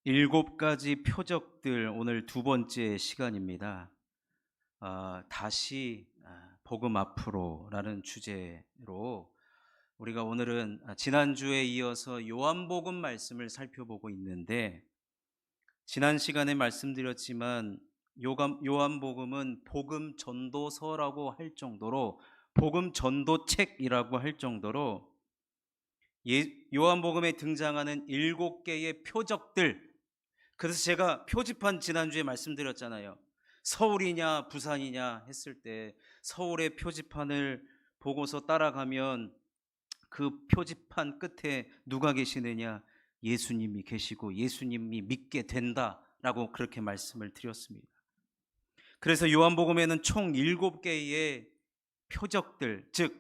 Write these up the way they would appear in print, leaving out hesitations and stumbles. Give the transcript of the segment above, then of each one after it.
7가지 표적들 오늘 두 번째 시간입니다. 다시 복음 앞으로라는 주제로 우리가 오늘은 지난주에 이어서 요한복음 말씀을 살펴보고 있는데, 지난 시간에 말씀드렸지만 요한복음은 복음 전도서라고 할 정도로, 복음 전도책이라고 할 정도로 요한복음에 등장하는 7개의 표적들, 그래서 제가 표지판 지난주에 말씀드렸잖아요. 서울이냐 부산이냐 했을 때 서울의 표지판을 보고서 따라가면 그 표지판 끝에 누가 계시느냐? 예수님이 계시고 예수님이 믿게 된다라고 그렇게 말씀을 드렸습니다. 그래서 요한복음에는 총 7개의 표적들, 즉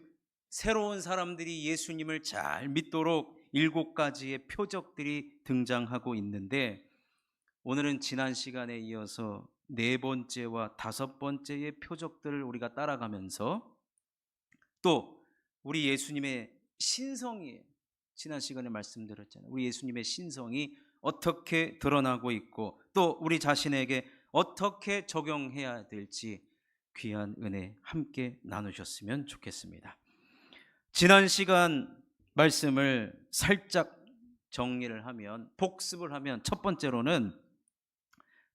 새로운 사람들이 예수님을 잘 믿도록 7가지의 표적들이 등장하고 있는데, 오늘은 지난 시간에 이어서 4번째와 5번째의 표적들을 우리가 따라가면서, 또 우리 예수님의 신성이에요. 지난 시간에 말씀드렸잖아요. 우리 예수님의 신성이 어떻게 드러나고 있고, 또 우리 자신에게 어떻게 적용해야 될지 귀한 은혜 함께 나누셨으면 좋겠습니다. 지난 시간 말씀을 살짝 정리를 하면, 복습을 하면, 첫 번째로는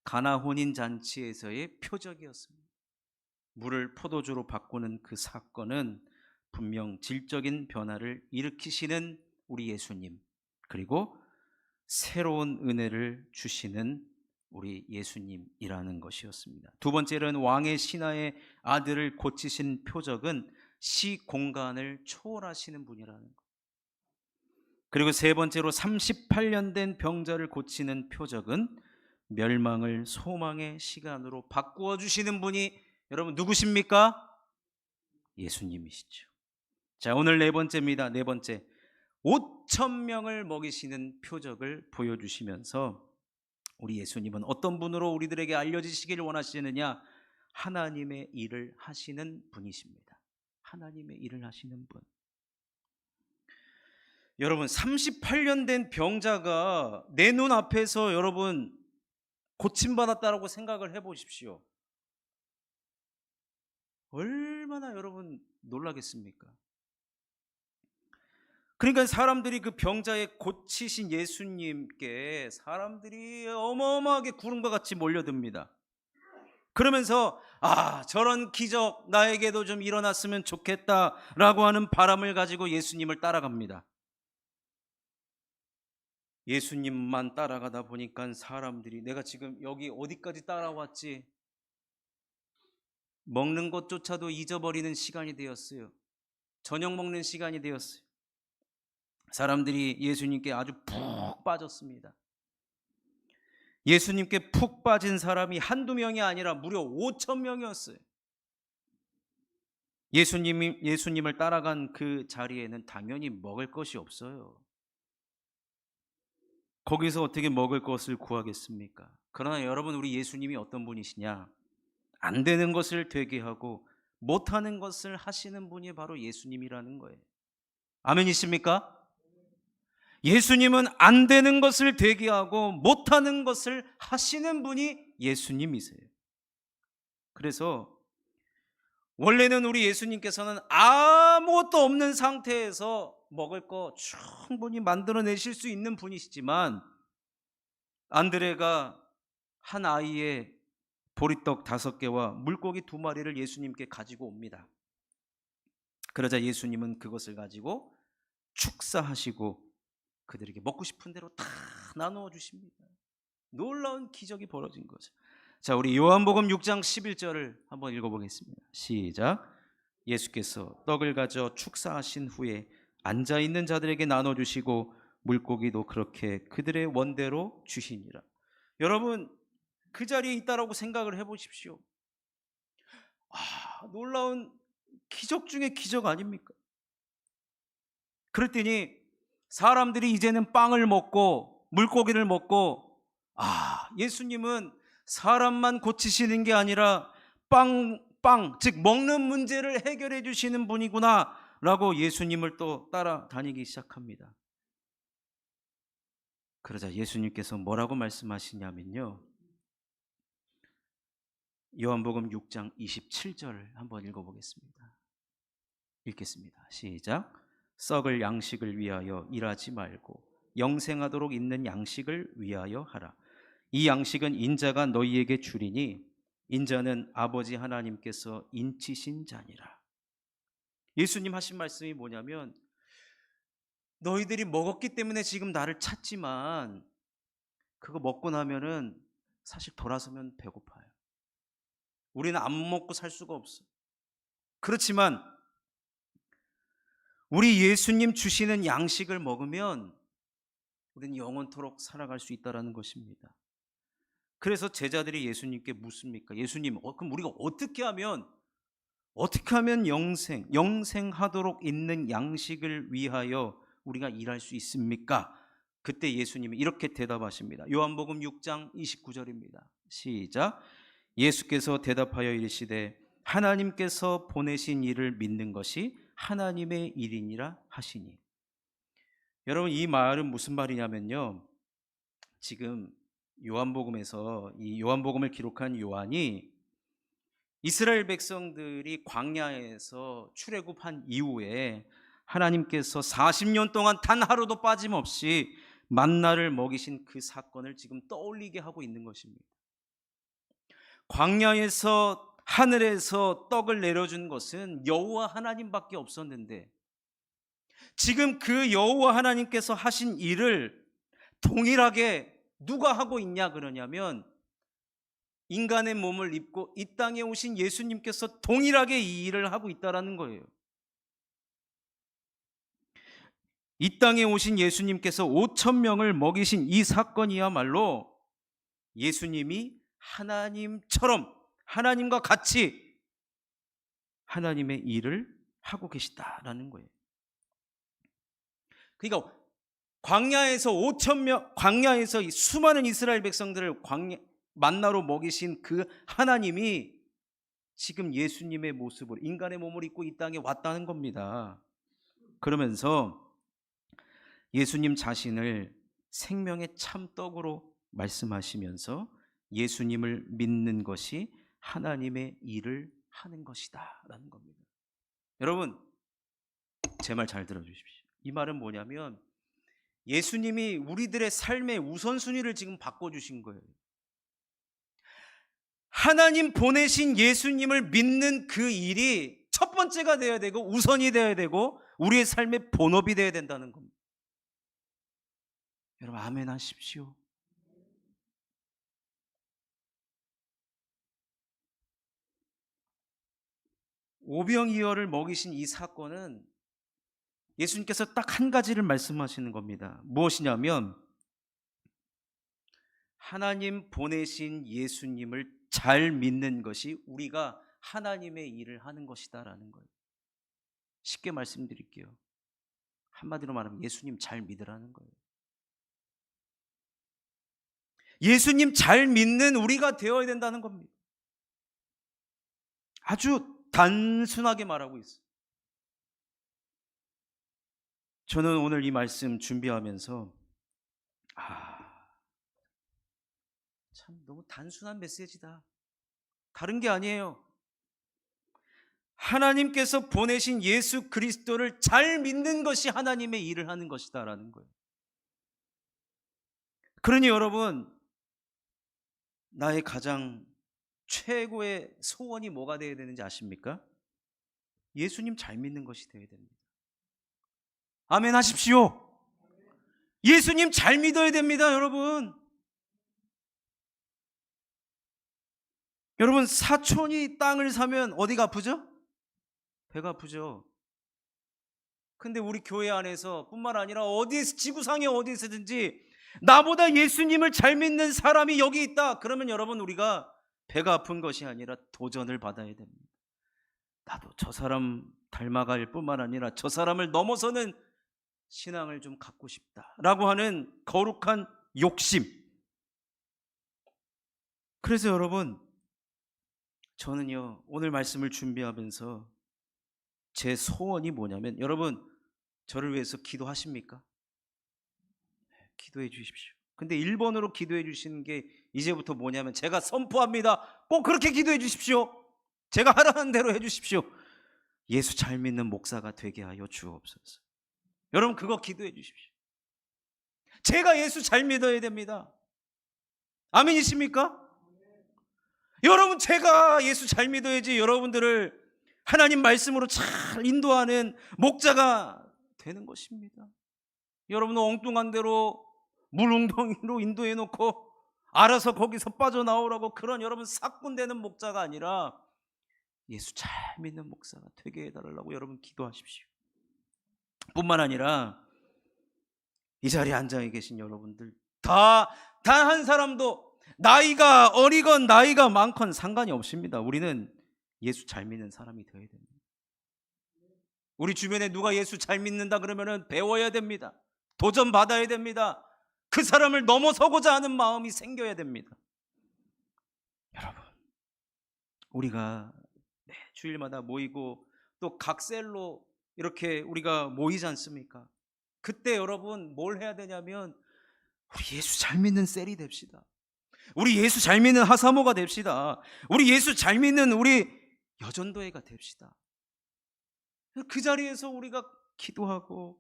가나 혼인 잔치에서의 표적이었습니다. 물을 포도주로 바꾸는 그 사건은 분명 질적인 변화를 일으키시는 우리 예수님, 그리고 새로운 은혜를 주시는 우리 예수님이라는 것이었습니다. 두 번째는 왕의 신하의 아들을 고치신 표적은 시공간을 초월하시는 분이라는 것. 그리고 세 번째로 38년 된 병자를 고치는 표적은 멸망을 소망의 시간으로 바꾸어 주시는 분이 여러분 누구십니까? 예수님이시죠. 자, 오늘 네 번째입니다. 네 번째, 5천 명을 먹이시는 표적을 보여주시면서 우리 예수님은 어떤 분으로 우리들에게 알려지시기를 원하시느냐? 하나님의 일을 하시는 분이십니다. 하나님의 일을 하시는 분. 여러분, 38년 된 병자가 내 눈앞에서 여러분 고침받았다라고 생각을 해보십시오. 얼마나 여러분 놀라겠습니까? 그러니까 사람들이 그 병자의 고치신 예수님께 사람들이 어마어마하게 구름과 같이 몰려듭니다. 그러면서 저런 기적 나에게도 좀 일어났으면 좋겠다라고 하는 바람을 가지고 예수님을 따라갑니다. 예수님만 따라가다 보니까 사람들이, 내가 지금 여기 어디까지 따라왔지? 먹는 것조차도 잊어버리는 시간이 되었어요. 저녁 먹는 시간이 되었어요. 사람들이 예수님께 아주 푹 빠졌습니다. 예수님께 푹 빠진 사람이 한두 명이 아니라 무려 5천 명이었어요. 예수님을 따라간 그 자리에는 당연히 먹을 것이 없어요. 거기서 어떻게 먹을 것을 구하겠습니까? 그러나 여러분, 우리 예수님이 어떤 분이시냐? 안 되는 것을 되게 하고 못하는 것을 하시는 분이 바로 예수님이라는 거예요. 아멘이십니까? 예수님은 안 되는 것을 되게 하고 못하는 것을 하시는 분이 예수님이세요. 그래서 원래는 우리 예수님께서는 아무것도 없는 상태에서 먹을 거 충분히 만들어내실 수 있는 분이시지만, 안드레가 한 아이의 보리떡 5개와 물고기 2마리를 예수님께 가지고 옵니다. 그러자 예수님은 그것을 가지고 축사하시고 그들에게 먹고 싶은 대로 다 나누어 주십니다. 놀라운 기적이 벌어진 거죠. 자, 우리 요한복음 6장 11절을 한번 읽어보겠습니다. 시작. 예수께서 떡을 가져 축사하신 후에 앉아있는 자들에게 나눠주시고 물고기도 그렇게 그들의 원대로 주시니라. 여러분, 그 자리에 있다라고 생각을 해보십시오. 놀라운 기적 중에 기적 아닙니까? 그랬더니 사람들이 이제는 빵을 먹고 물고기를 먹고, 예수님은 사람만 고치시는 게 아니라 즉 먹는 문제를 해결해 주시는 분이구나 라고 예수님을 또 따라다니기 시작합니다. 그러자 예수님께서 뭐라고 말씀하시냐면요, 요한복음 6장 27절 한번 읽어보겠습니다. 읽겠습니다. 시작. 썩을 양식을 위하여 일하지 말고 영생하도록 있는 양식을 위하여 하라. 이 양식은 인자가 너희에게 주리니 인자는 아버지 하나님께서 인치신 자니라. 예수님 하신 말씀이 뭐냐면, 너희들이 먹었기 때문에 지금 나를 찾지만 그거 먹고 나면은 사실 돌아서면 배고파요. 우리는 안 먹고 살 수가 없어. 그렇지만 우리 예수님 주시는 양식을 먹으면 우리는 영원토록 살아갈 수 있다는 것입니다. 그래서 제자들이 예수님께 묻습니까? 예수님, 그럼 우리가 어떻게 하면 영생하도록 있는 양식을 위하여 우리가 일할 수 있습니까? 그때 예수님이 이렇게 대답하십니다. 요한복음 6장 29절입니다. 시작. 예수께서 대답하여 이르시되 하나님께서 보내신 이를 믿는 것이 하나님의 일이니라 하시니. 여러분, 이 말은 무슨 말이냐면요, 지금 요한복음에서 이 요한복음을 기록한 요한이 이스라엘 백성들이 광야에서 출애굽한 이후에 하나님께서 40년 동안 단 하루도 빠짐없이 만나를 먹이신 그 사건을 지금 떠올리게 하고 있는 것입니다. 광야에서 하늘에서 떡을 내려준 것은 여호와 하나님밖에 없었는데, 지금 그 여호와 하나님께서 하신 일을 동일하게 누가 하고 있냐 그러냐면, 인간의 몸을 입고 이 땅에 오신 예수님께서 동일하게 이 일을 하고 있다는 거예요. 이 땅에 오신 예수님께서 5천 명을 먹이신 이 사건이야말로 예수님이 하나님처럼, 하나님과 같이 하나님의 일을 하고 계시다라는 거예요. 그러니까 광야에서 이 수많은 이스라엘 백성들을 만나로 먹이신 그 하나님이 지금 예수님의 모습을, 인간의 몸을 입고 이 땅에 왔다는 겁니다. 그러면서 예수님 자신을 생명의 참떡으로 말씀하시면서 예수님을 믿는 것이 하나님의 일을 하는 것이다 라는 겁니다. 여러분, 제 말 잘 들어주십시오. 이 말은 뭐냐면, 예수님이 우리들의 삶의 우선순위를 지금 바꿔주신 거예요. 하나님 보내신 예수님을 믿는 그 일이 첫 번째가 되어야 되고 우선이 되어야 되고 우리의 삶의 본업이 되어야 된다는 겁니다. 여러분, 아멘 하십시오. 오병이어를 먹이신 이 사건은 예수님께서 딱 한 가지를 말씀하시는 겁니다. 무엇이냐면, 하나님 보내신 예수님을 잘 믿는 것이 우리가 하나님의 일을 하는 것이다라는 거예요. 쉽게 말씀드릴게요. 한마디로 말하면 예수님 잘 믿으라는 거예요. 예수님 잘 믿는 우리가 되어야 된다는 겁니다. 아주 단순하게 말하고 있어요. 저는 오늘 이 말씀 준비하면서 참 너무 단순한 메시지다. 다른 게 아니에요. 하나님께서 보내신 예수 그리스도를 잘 믿는 것이 하나님의 일을 하는 것이다라는 거예요. 그러니 여러분, 나의 가장 최고의 소원이 뭐가 되어야 되는지 아십니까? 예수님 잘 믿는 것이 되어야 됩니다. 아멘 하십시오. 예수님 잘 믿어야 됩니다, 여러분. 여러분, 사촌이 땅을 사면 어디가 아프죠? 배가 아프죠. 근데 우리 교회 안에서 뿐만 아니라 어디에서, 지구상에 어디에서든지 나보다 예수님을 잘 믿는 사람이 여기 있다 그러면 여러분, 우리가 배가 아픈 것이 아니라 도전을 받아야 됩니다. 나도 저 사람 닮아갈 뿐만 아니라 저 사람을 넘어서는 신앙을 좀 갖고 싶다라고 하는 거룩한 욕심. 그래서 여러분, 저는요, 오늘 말씀을 준비하면서 제 소원이 뭐냐면, 여러분, 저를 위해서 기도하십니까? 기도해 주십시오. 근데 1번으로 기도해 주시는 게 이제부터 뭐냐면 제가 선포합니다. 꼭 그렇게 기도해 주십시오. 제가 하라는 대로 해 주십시오. 예수 잘 믿는 목사가 되게 하여 주옵소서. 여러분 그거 기도해 주십시오. 제가 예수 잘 믿어야 됩니다. 아멘이십니까? 여러분 제가 예수 잘 믿어야지 여러분들을 하나님 말씀으로 잘 인도하는 목자가 되는 것입니다. 여러분은 엉뚱한 대로 물웅덩이로 인도해 놓고 알아서 거기서 빠져나오라고 그런 여러분 사꾼되는 목자가 아니라 예수 잘 믿는 목사가 되게 해달라고 여러분 기도하십시오. 뿐만 아니라 이 자리에 앉아 계신 여러분들 단 한 사람도 나이가 어리건 나이가 많건 상관이 없습니다. 우리는 예수 잘 믿는 사람이 되어야 됩니다. 우리 주변에 누가 예수 잘 믿는다 그러면 배워야 됩니다. 도전받아야 됩니다. 그 사람을 넘어서고자 하는 마음이 생겨야 됩니다. 여러분 우리가 주일마다 모이고 또 각 셀로 이렇게 우리가 모이지 않습니까? 그때 여러분 뭘 해야 되냐면 우리 예수 잘 믿는 셀이 됩시다. 우리 예수 잘 믿는 하사모가 됩시다. 우리 예수 잘 믿는 우리 여전도회가 됩시다. 그 자리에서 우리가 기도하고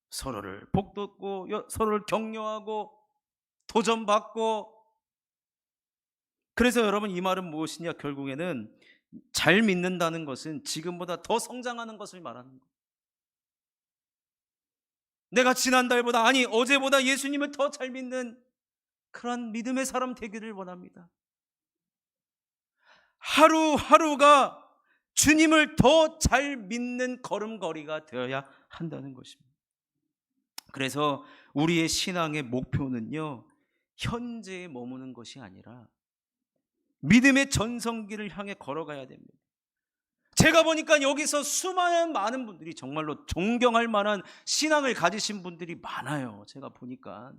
서로를 복돋고 서로를 격려하고 도전받고. 그래서 여러분 이 말은 무엇이냐? 결국에는 잘 믿는다는 것은 지금보다 더 성장하는 것을 말하는 거예요. 내가 지난달보다 아니 어제보다 예수님을 더 잘 믿는 그런 믿음의 사람 되기를 원합니다. 하루하루가 주님을 더 잘 믿는 걸음걸이가 되어야 한다는 것입니다. 그래서 우리의 신앙의 목표는요, 현재에 머무는 것이 아니라 믿음의 전성기를 향해 걸어가야 됩니다. 제가 보니까 여기서 수많은 많은 분들이 정말로 존경할 만한 신앙을 가지신 분들이 많아요. 제가 보니까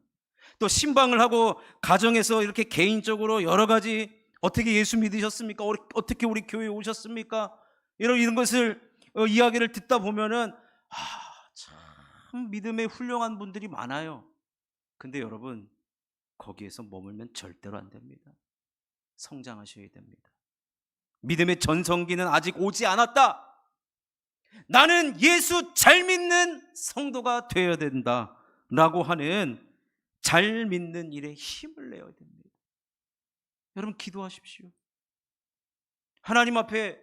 또 신방을 하고 가정에서 이렇게 개인적으로 여러 가지 어떻게 예수 믿으셨습니까? 어떻게 우리 교회에 오셨습니까? 이런 것을 이야기를 듣다 보면은 참 믿음에 훌륭한 분들이 많아요. 근데 여러분 거기에서 머물면 절대로 안 됩니다. 성장하셔야 됩니다. 믿음의 전성기는 아직 오지 않았다. 나는 예수 잘 믿는 성도가 되어야 된다라고 하는 잘 믿는 일에 힘을 내야 됩니다. 여러분 기도하십시오. 하나님 앞에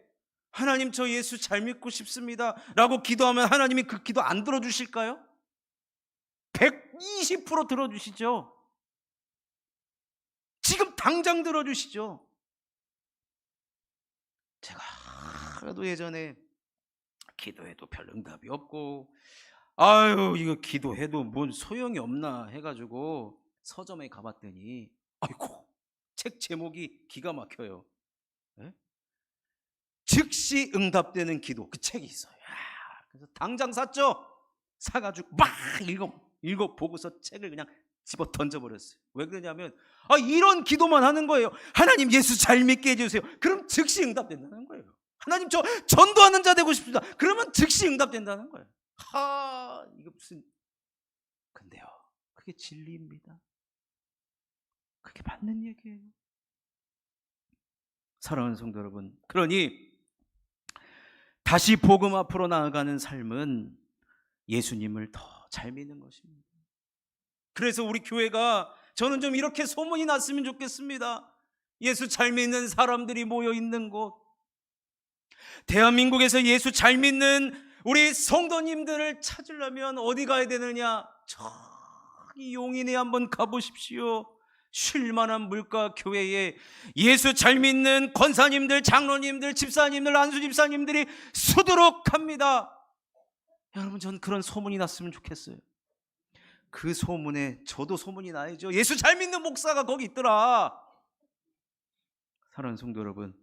하나님 저 예수 잘 믿고 싶습니다 라고 기도하면 하나님이 그 기도 안 들어주실까요? 120% 들어주시죠. 지금 당장 들어주시죠. 제가 하도 예전에 기도해도 별 응답이 없고 아유 이거 기도해도 뭔 소용이 없나 해가지고 서점에 가봤더니 아이고 책 제목이 기가 막혀요. 네? 즉시 응답되는 기도 그 책이 있어요. 그래서 당장 샀죠. 사가지고 막 읽어 보고서 책을 그냥 집어 던져버렸어요. 왜 그러냐면 이런 기도만 하는 거예요. 하나님 예수 잘 믿게 해주세요. 그럼 즉시 응답된다는 거예요. 하나님 저 전도하는 자 되고 싶습니다. 그러면 즉시 응답된다는 거예요. 이거 무슨 근데요 그게 진리입니다. 그게 맞는 얘기예요. 사랑하는 성도 여러분, 그러니 다시 복음 앞으로 나아가는 삶은 예수님을 더 잘 믿는 것입니다. 그래서 우리 교회가 저는 좀 이렇게 소문이 났으면 좋겠습니다. 예수 잘 믿는 사람들이 모여 있는 곳, 대한민국에서 예수 잘 믿는 우리 성도님들을 찾으려면 어디 가야 되느냐? 저기 용인에 한번 가보십시오. 쉴만한 물가 교회에 예수 잘 믿는 권사님들, 장로님들, 집사님들, 안수집사님들이 수두룩합니다. 여러분 전 그런 소문이 났으면 좋겠어요. 그 소문에 저도 소문이 나야죠. 예수 잘 믿는 목사가 거기 있더라. 사랑하는 성도 여러분,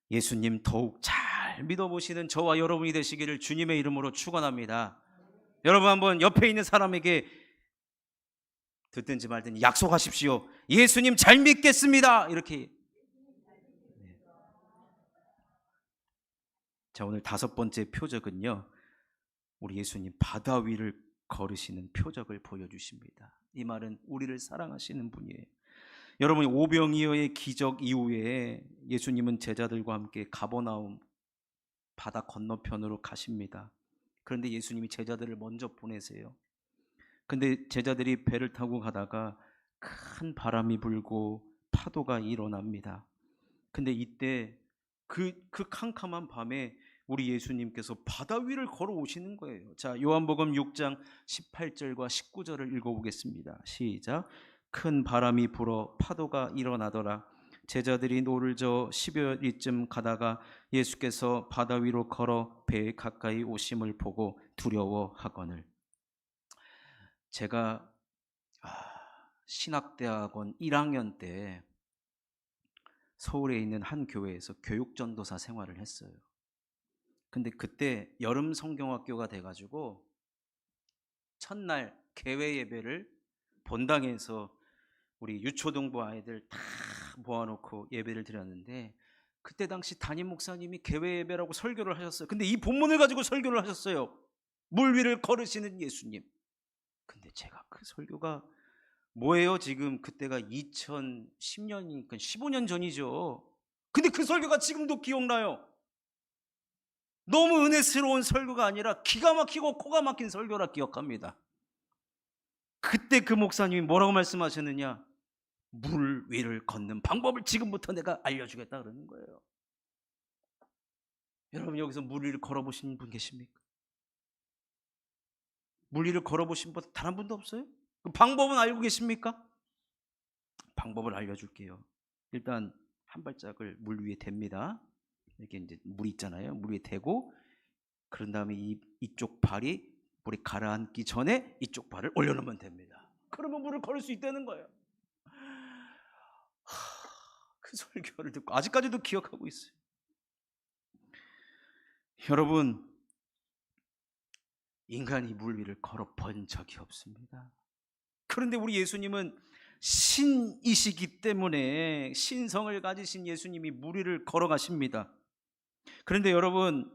예수님 더욱 잘 믿어보시는 저와 여러분이 되시기를 주님의 이름으로 축원합니다. 여러분 한번 옆에 있는 사람에게 듣든지 말든지 약속하십시오. 예수님 잘 믿겠습니다. 이렇게. 자, 오늘 5번째 표적은요, 우리 예수님 바다 위를 걸으시는 표적을 보여주십니다. 이 말은 우리를 사랑하시는 분이에요. 여러분, 오병이어의 기적 이후에 예수님은 제자들과 함께 가버나움 바다 건너편으로 가십니다. 그런데 예수님이 제자들을 먼저 보내세요. 근데 제자들이 배를 타고 가다가 큰 바람이 불고 파도가 일어납니다. 근데 이때 그 캄캄한 밤에 우리 예수님께서 바다 위를 걸어오시는 거예요. 자, 요한복음 6장 18절과 19절을 읽어보겠습니다. 시작. 큰 바람이 불어 파도가 일어나더라. 제자들이 노를 저 10여리쯤 가다가 예수께서 바다 위로 걸어 배에 가까이 오심을 보고 두려워하거늘. 제가 신학대학원 1학년 때 서울에 있는 한 교회에서 교육전도사 생활을 했어요. 근데 그때 여름 성경학교가 돼가지고 첫날 개회 예배를 본당에서 우리 유초등부 아이들 다 모아놓고 예배를 드렸는데, 그때 당시 담임 목사님이 개회 예배라고 설교를 하셨어요. 근데 이 본문을 가지고 설교를 하셨어요. 물 위를 걸으시는 예수님. 근데 제가 그 설교가 뭐예요? 지금 그때가 2010년이니까 15년 전이죠. 근데 그 설교가 지금도 기억나요. 너무 은혜스러운 설교가 아니라 기가 막히고 코가 막힌 설교라 기억합니다. 그때 그 목사님이 뭐라고 말씀하셨느냐? 물 위를 걷는 방법을 지금부터 내가 알려주겠다 그러는 거예요. 여러분, 여기서 물 위를 걸어보신 분 계십니까? 물 위를 걸어보신 분 단 한 분도 없어요? 그 방법은 알고 계십니까? 방법을 알려줄게요. 일단 한 발짝을 물 위에 댑니다. 이렇게 이제 물이 있잖아요. 물 위에 대고, 그런 다음에 이쪽 발이 물이 가라앉기 전에 이쪽 발을 올려놓으면 됩니다. 그러면 물을 걸을 수 있다는 거예요. 그 설교를 듣고 아직까지도 기억하고 있어요. 여러분, 인간이 물 위를 걸어 본 적이 없습니다. 그런데 우리 예수님은 신이시기 때문에, 신성을 가지신 예수님이 물 위를 걸어가십니다. 그런데 여러분,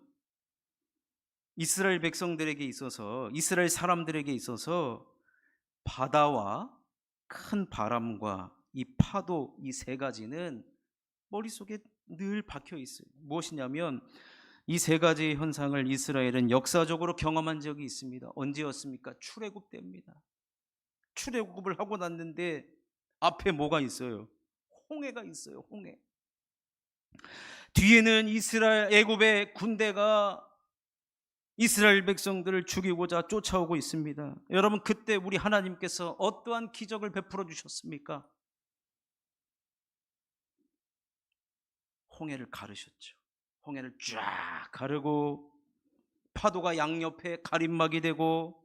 이스라엘 백성들에게 있어서, 이스라엘 사람들에게 있어서 바다와 큰 바람과 이 파도, 이 세 가지는 머릿속에 늘 박혀 있어요. 무엇이냐면 이 세 가지의 현상을 이스라엘은 역사적으로 경험한 적이 있습니다. 언제였습니까? 출애굽 때입니다. 출애굽을 하고 났는데 앞에 뭐가 있어요? 홍해가 있어요. 홍해. 뒤에는 애굽의 군대가 이스라엘 백성들을 죽이고자 쫓아오고 있습니다. 여러분, 그때 우리 하나님께서 어떠한 기적을 베풀어 주셨습니까? 홍해를 가르셨죠. 홍해를 쫙 가르고 파도가 양옆에 가림막이 되고,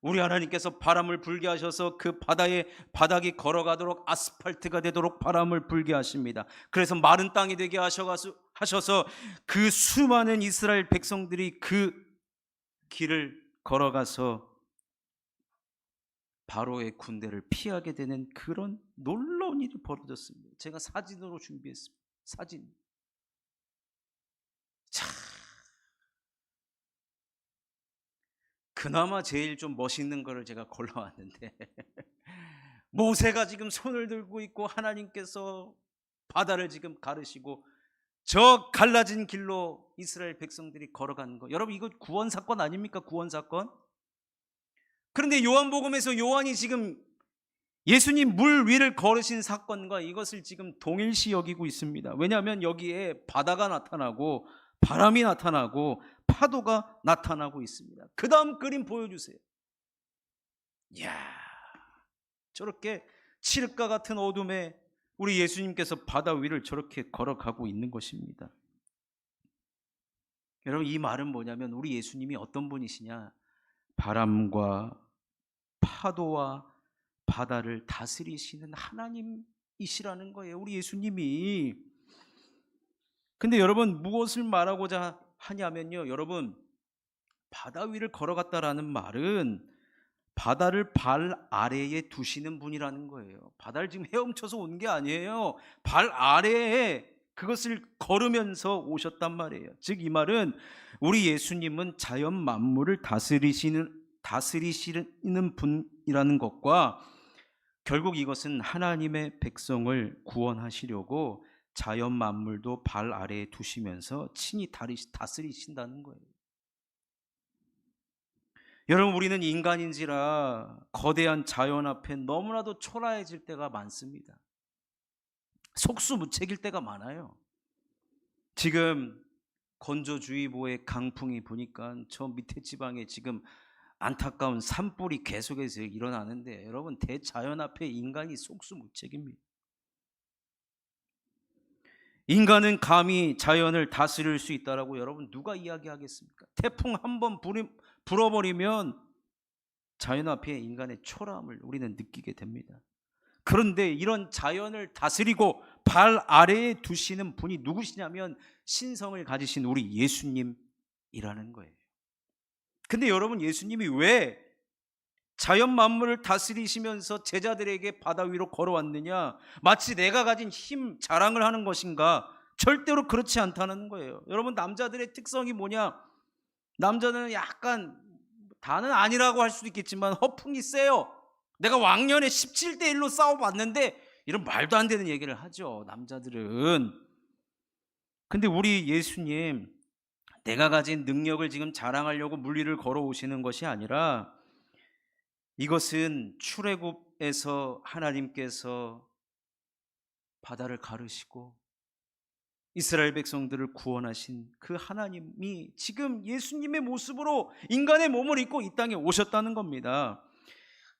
우리 하나님께서 바람을 불게 하셔서 그 바다에 바닥이 걸어가도록 아스팔트가 되도록 바람을 불게 하십니다. 그래서 마른 땅이 되게 하셔서 그 수많은 이스라엘 백성들이 그 길을 걸어가서 바로의 군대를 피하게 되는 그런 놀라운 일이 벌어졌습니다. 제가 사진으로 준비했습니다. 사진. 자, 그나마 제일 좀 멋있는 거를 제가 골라왔는데 모세가 지금 손을 들고 있고 하나님께서 바다를 지금 가르시고 저 갈라진 길로 이스라엘 백성들이 걸어가는 거, 여러분, 이거 구원 사건 아닙니까? 구원 사건. 그런데 요한복음에서 요한이 지금 예수님 물 위를 걸으신 사건과 이것을 지금 동일시 여기고 있습니다. 왜냐하면 여기에 바다가 나타나고 바람이 나타나고 파도가 나타나고 있습니다. 그 다음 그림 보여주세요. 이야, 저렇게 칠흑과 같은 어둠에 우리 예수님께서 바다 위를 저렇게 걸어가고 있는 것입니다. 여러분, 이 말은 뭐냐면 우리 예수님이 어떤 분이시냐? 바람과 파도와 바다를 다스리시는 하나님이시라는 거예요, 우리 예수님이. 근데 여러분, 무엇을 말하고자 하냐면요, 여러분, 바다 위를 걸어갔다라는 말은 바다를 발 아래에 두시는 분이라는 거예요. 바다를 지금 헤엄쳐서 온 게 아니에요. 발 아래에 그것을 걸으면서 오셨단 말이에요. 즉 이 말은 우리 예수님은 자연 만물을 다스리시는 분이라는 것과 결국 이것은 하나님의 백성을 구원하시려고 자연 만물도 발 아래에 두시면서 친히 다스리신다는 거예요. 여러분, 우리는 인간인지라 거대한 자연 앞에 너무나도 초라해질 때가 많습니다. 속수무책일 때가 많아요. 지금 건조주의보의 강풍이 부니까 저 밑에 지방에 지금 안타까운 산불이 계속해서 일어나는데, 여러분, 대자연 앞에 인간이 속수무책입니다. 인간은 감히 자연을 다스릴 수 있다라고 여러분 누가 이야기하겠습니까? 태풍 한번 불어버리면 자연 앞에 인간의 초라함을 우리는 느끼게 됩니다. 그런데 이런 자연을 다스리고 발 아래에 두시는 분이 누구시냐면 신성을 가지신 우리 예수님이라는 거예요. 근데 여러분, 예수님이 왜 자연 만물을 다스리시면서 제자들에게 바다 위로 걸어왔느냐? 마치 내가 가진 힘 자랑을 하는 것인가? 절대로 그렇지 않다는 거예요. 여러분, 남자들의 특성이 뭐냐? 남자는 약간, 다는 아니라고 할 수도 있겠지만 허풍이 세요. 내가 왕년에 17대 1로 싸워봤는데, 이런 말도 안 되는 얘기를 하죠, 남자들은. 근데 우리 예수님, 내가 가진 능력을 지금 자랑하려고 물리를 걸어오시는 것이 아니라, 이것은 출애굽에서 하나님께서 바다를 가르시고 이스라엘 백성들을 구원하신 그 하나님이 지금 예수님의 모습으로 인간의 몸을 입고 이 땅에 오셨다는 겁니다.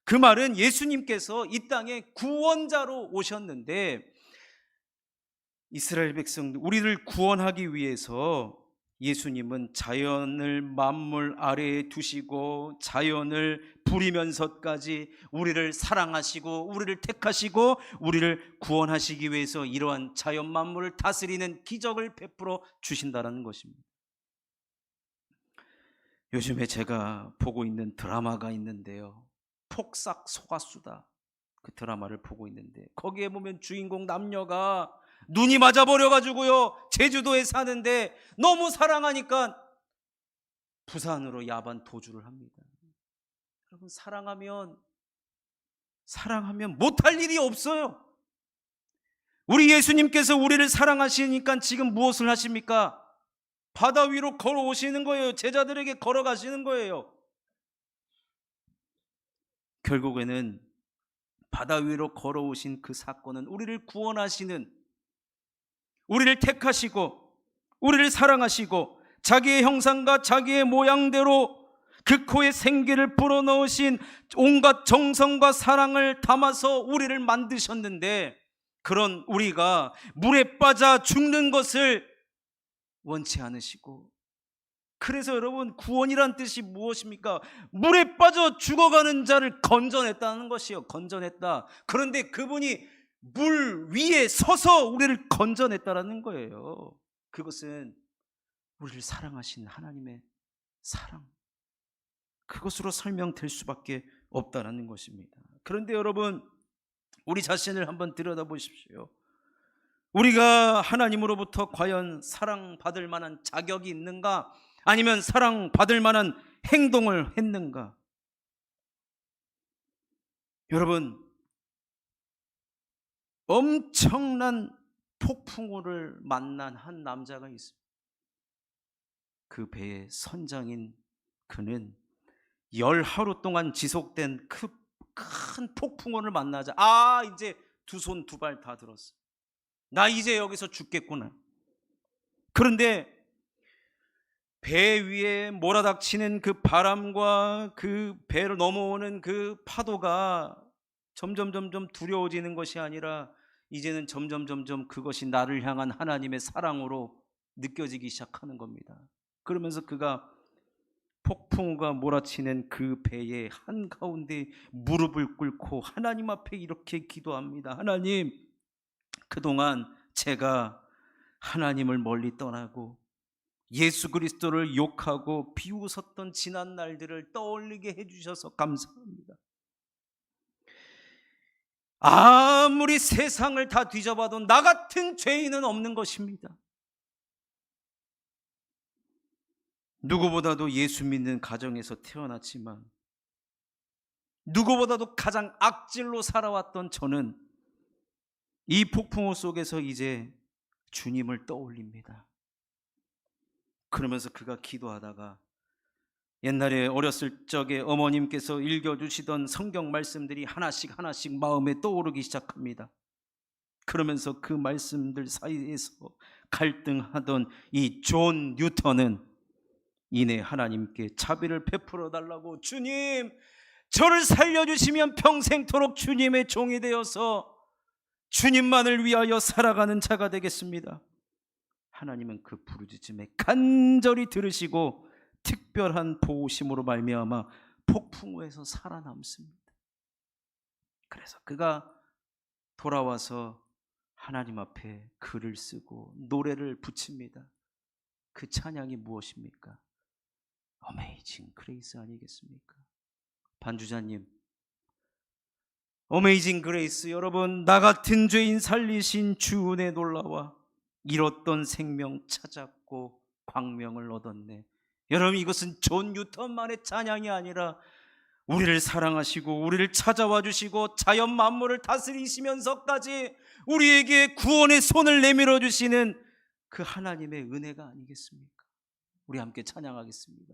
그 말은 예수님께서 이 땅에 구원자로 오셨는데, 이스라엘 백성들, 우리를 구원하기 위해서 예수님은 자연을 만물 아래에 두시고 자연을 부리면서까지 우리를 사랑하시고 우리를 택하시고 우리를 구원하시기 위해서 이러한 자연 만물을 다스리는 기적을 베풀어 주신다는 것입니다. 요즘에 제가 보고 있는 드라마가 있는데요, 폭삭 속았수다, 그 드라마를 보고 있는데, 거기에 보면 주인공 남녀가 눈이 맞아버려가지고요, 제주도에 사는데 너무 사랑하니까 부산으로 야반 도주를 합니다. 여러분, 사랑하면 못할 일이 없어요. 우리 예수님께서 우리를 사랑하시니까 지금 무엇을 하십니까? 바다 위로 걸어오시는 거예요. 제자들에게 걸어가시는 거예요. 결국에는 바다 위로 걸어오신 그 사건은 우리를 구원하시는, 우리를 택하시고 우리를 사랑하시고 자기의 형상과 자기의 모양대로 그 코에 생기를 불어넣으신 온갖 정성과 사랑을 담아서 우리를 만드셨는데, 그런 우리가 물에 빠져 죽는 것을 원치 않으시고, 그래서 여러분, 구원이란 뜻이 무엇입니까? 물에 빠져 죽어가는 자를 건져냈다는 것이요, 건져냈다. 그런데 그분이 물 위에 서서 우리를 건져냈다라는 거예요. 그것은 우리를 사랑하신 하나님의 사랑, 그것으로 설명될 수밖에 없다라는 것입니다. 그런데 여러분, 우리 자신을 한번 들여다보십시오. 우리가 하나님으로부터 과연 사랑받을 만한 자격이 있는가? 아니면 사랑받을 만한 행동을 했는가? 여러분, 엄청난 폭풍우를 만난 한 남자가 있습니다. 그 배의 선장인 그는 10하루 동안 지속된 그 큰 폭풍우를 만나자, 이제 두 손 두 발 다 들었어. 나 이제 여기서 죽겠구나. 그런데 배 위에 몰아닥치는 그 바람과 그 배를 넘어오는 그 파도가 점점 두려워지는 것이 아니라, 이제는 점점 그것이 나를 향한 하나님의 사랑으로 느껴지기 시작하는 겁니다. 그러면서 그가 폭풍우가 몰아치는 그 배의 한가운데 무릎을 꿇고 하나님 앞에 이렇게 기도합니다. 하나님, 그동안 제가 하나님을 멀리 떠나고 예수 그리스도를 욕하고 비웃었던 지난 날들을 떠올리게 해주셔서 감사합니다. 아무리 세상을 다 뒤져봐도 나 같은 죄인은 없는 것입니다. 누구보다도 예수 믿는 가정에서 태어났지만 누구보다도 가장 악질로 살아왔던 저는 이 폭풍우 속에서 이제 주님을 떠올립니다. 그러면서 그가 기도하다가 옛날에 어렸을 적에 어머님께서 읽어주시던 성경 말씀들이 하나씩 하나씩 마음에 떠오르기 시작합니다. 그러면서 그 말씀들 사이에서 갈등하던 이 존 뉴턴은 이내 하나님께 자비를 베풀어 달라고, 주님, 저를 살려주시면 평생토록 주님의 종이 되어서 주님만을 위하여 살아가는 자가 되겠습니다. 하나님은 그 부르짖음에 간절히 들으시고 특별한 보호심으로 말미암아 폭풍우에서 살아남습니다. 그래서 그가 돌아와서 하나님 앞에 글을 쓰고 노래를 붙입니다. 그 찬양이 무엇입니까? 어메이징 그레이스 아니겠습니까? 반주자님, 어메이징 그레이스, 여러분, 나 같은 죄인 살리신 주 은혜 놀라와 잃었던 생명 찾았고 광명을 얻었네. 여러분, 이것은 존 뉴턴만의 찬양이 아니라 우리를 사랑하시고 우리를 찾아와 주시고 자연 만물을 다스리시면서까지 우리에게 구원의 손을 내밀어 주시는 그 하나님의 은혜가 아니겠습니까? 우리 함께 찬양하겠습니다.